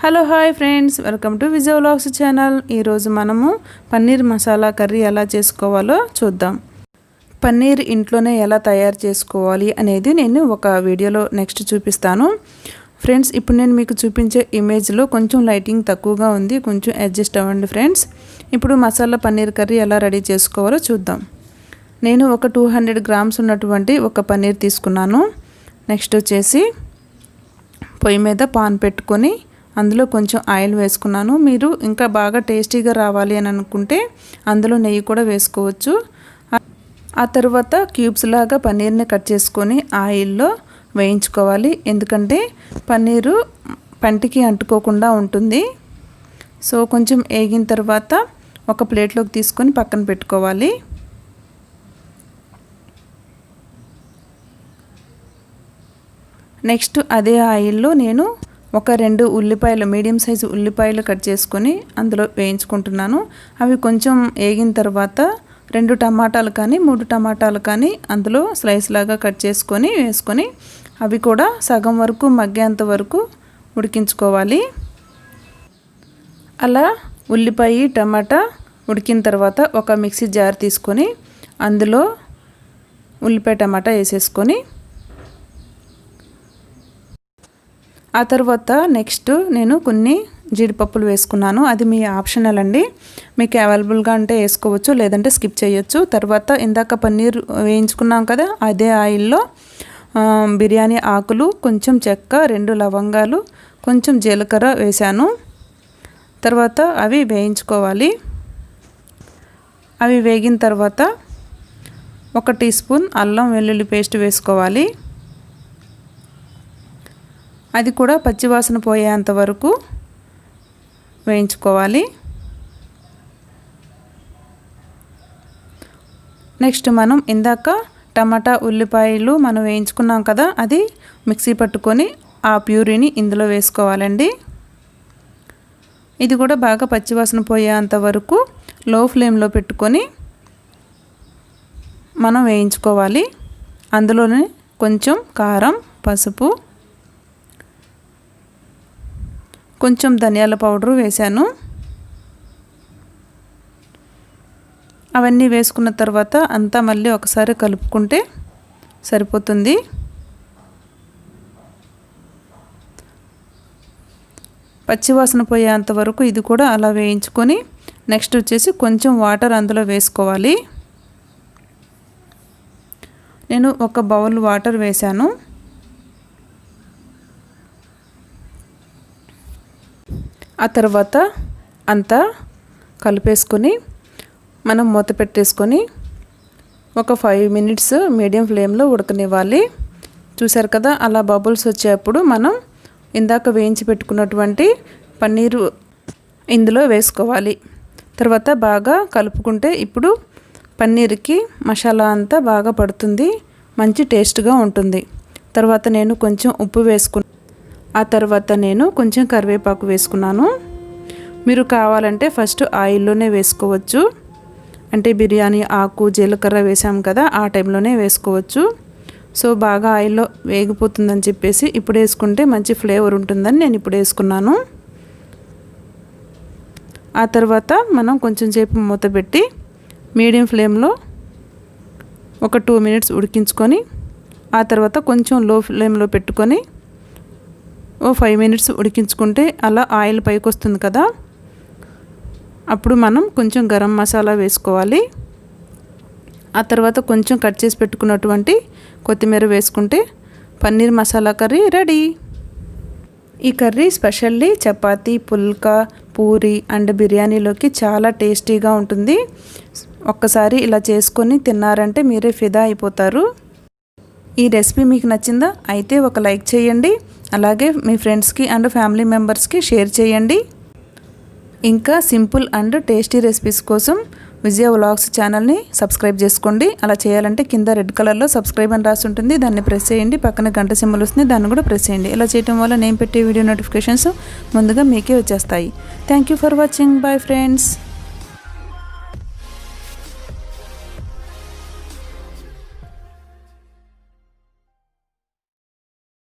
Hello hi friends, welcome to Vijay vlogs channel. ఈరోజు మనము paneer masala curry ఎలా చేసుకోవాలో చూద్దాం. పన్నీర్ ఇంట్లోనే ఎలా తయారు చేసుకోవాలి అనేది నేను ఒక వీడియోలో నెక్స్ట్ చూపిస్తాను. ఫ్రెండ్స్, ఇప్పుడు నేను మీకు చూపించే ఇమేజ్లో కొంచెం లైటింగ్ తక్కువగా ఉంది, కొంచెం అడ్జస్ట్ అవ్వండి ఫ్రెండ్స్. ఇప్పుడు మసాలా పన్నీర్ కర్రీ ఎలా రెడీ చేసుకోవాలో చూద్దాం. నేను ఒక 200 గ్రామ్స్ ఉన్నటువంటి ఒక పన్నీర్ తీసుకున్నాను. నెక్స్ట్ వచ్చేసి పొయ్యి మీద పాన్ పెట్టుకొని అందులో కొంచెం ఆయిల్ వేసుకున్నాను. మీరు ఇంకా బాగా టేస్టీగా రావాలి అని అనుకుంటే అందులో నెయ్యి కూడా వేసుకోవచ్చు. ఆ తర్వాత క్యూబ్స్ లాగా పన్నీర్ని కట్ చేసుకొని ఆయిల్లో వేయించుకోవాలి. ఎందుకంటే పన్నీరు పంటికి అంటుకోకుండా ఉంటుంది. సో కొంచెం వేగిన తర్వాత ఒక ప్లేట్లోకి తీసుకొని పక్కన పెట్టుకోవాలి. నెక్స్ట్ అదే ఆయిల్లో నేను ఒక 2 ఉల్లిపాయలు, మీడియం సైజు ఉల్లిపాయలు కట్ చేసుకొని అందులో వేయించుకుంటున్నాను. అవి కొంచెం వేగిన తర్వాత 2 టమాటాలు కానీ 3 టమాటాలు కానీ అందులో స్లైస్ లాగా కట్ చేసుకొని వేసుకొని అవి కూడా సగం వరకు మగ్గేంత వరకు ఉడికించుకోవాలి. అలా ఉల్లిపాయ టమాటా ఉడికిన తర్వాత ఒక మిక్సీ జార్ తీసుకొని అందులో ఉల్లిపాయ టమాటా వేసేసుకొని ఆ తర్వాత నెక్స్ట్ నేను కొన్ని జీడిపప్పులు వేసుకున్నాను. అది మీ ఆప్షనల్ అండి, మీకు అవైలబుల్గా అంటే వేసుకోవచ్చు, లేదంటే స్కిప్ చేయొచ్చు. తర్వాత ఇందాక పన్నీర్ వేయించుకున్నాం కదా, అదే ఆయిల్లో బిర్యానీ ఆకులు, కొంచెం చెక్క, 2 లవంగాలు, కొంచెం జీలకర్ర వేశాను. తర్వాత అవి వేయించుకోవాలి. అవి వేగిన తర్వాత 1 టీ స్పూన్ అల్లం వెల్లుల్లి పేస్ట్ వేసుకోవాలి. అది కూడా పచ్చివాసన పోయేంత వరకు వేయించుకోవాలి. నెక్స్ట్ మనం ఇందాక టమాటా ఉల్లిపాయలు మనం వేయించుకున్నాం కదా, అది మిక్సీ పట్టుకొని ఆ ప్యూరీని ఇందులో వేసుకోవాలండి. ఇది కూడా బాగా పచ్చివాసన పోయేంత వరకు లో ఫ్లేమ్లో పెట్టుకొని మనం వేయించుకోవాలి. అందులోనే కొంచెం కారం, పసుపు, కొంచెం ధనియాల పౌడరు వేశాను. అవన్నీ వేసుకున్న తర్వాత అంతా మళ్ళీ ఒకసారి కలుపుకుంటే సరిపోతుంది. పచ్చివాసన పోయేంత వరకు ఇది కూడా అలా వేయించుకొని నెక్స్ట్ వచ్చేసి కొంచెం వాటర్ అందులో వేసుకోవాలి. నేను 1 బౌల్ వాటర్ వేశాను. ఆ తర్వాత అంతా కలిపేసుకొని మనం మూత పెట్టేసుకొని ఒక 5 మినిట్స్ మీడియం ఫ్లేమ్లో ఉడకనివ్వాలి. చూసారు కదా, అలా బబుల్స్ వచ్చేటప్పుడు మనం ఇందాక వేయించి పెట్టుకున్నటువంటి పన్నీరు ఇందులో వేసుకోవాలి. తర్వాత బాగా కలుపుకుంటే ఇప్పుడు పన్నీర్కి మసాలా అంతా బాగా పడుతుంది, మంచి టేస్ట్గా ఉంటుంది. తర్వాత నేను కొంచెం ఉప్పు వేసుకున్నాను. ఆ తర్వాత నేను కొంచెం కరివేపాకు వేసుకున్నాను. మీరు కావాలంటే ఫస్ట్ ఆయిల్లోనే వేసుకోవచ్చు, అంటే బిర్యానీ ఆకు జీలకర్ర వేసాం కదా, ఆ టైంలోనే వేసుకోవచ్చు. సో బాగా ఆయిల్లో వేగిపోతుందని చెప్పేసి ఇప్పుడు వేసుకుంటే మంచి ఫ్లేవర్ ఉంటుందని నేను ఇప్పుడు వేసుకున్నాను. ఆ తర్వాత మనం కొంచెం సేపు మూత పెట్టి మీడియం ఫ్లేమ్లో ఒక 2 మినిట్స్ ఉడికించుకొని ఆ తర్వాత కొంచెం లో ఫ్లేమ్లో పెట్టుకొని 5 మినిట్స్ ఉడికించుకుంటే అలా ఆయిల్ పైకి వస్తుంది కదా, అప్పుడు మనం కొంచెం గరం మసాలా వేసుకోవాలి. ఆ తర్వాత కొంచెం కట్ చేసి పెట్టుకున్నటువంటి కొత్తిమీర వేసుకుంటే పన్నీర్ మసాలా కర్రీ రెడీ. ఈ curry specially chapati, pulka, puri and బిర్యానీలోకి చాలా టేస్టీగా ఉంటుంది. ఒక్కసారి ఇలా చేసుకొని తిన్నారంటే మీరే ఫిదా అయిపోతారు. ఈ రెసిపీ మీకు నచ్చిందా? అయితే ఒక లైక్ చేయండి, అలాగే మీ ఫ్రెండ్స్కి అండ్ ఫ్యామిలీ మెంబర్స్కి షేర్ చేయండి. ఇంకా సింపుల్ అండ్ టేస్టీ రెసిపీస్ కోసం విజయ్ వ్లాగ్స్ ఛానల్ని సబ్స్క్రైబ్ చేసుకోండి. అలా చేయాలంటే కింద రెడ్ కలర్లో సబ్స్క్రైబ్ అని రాసి ఉంటుంది, దాన్ని ప్రెస్ చేయండి. పక్కన గంట సింబల్ వస్తుంది, దాన్ని కూడా ప్రెస్ చేయండి. ఇలా చేయడం వల్ల నేను పెట్టే వీడియో నోటిఫికేషన్స్ ముందుగా మీకే వచ్చేస్తాయి. Thank you for watching. Bye friends.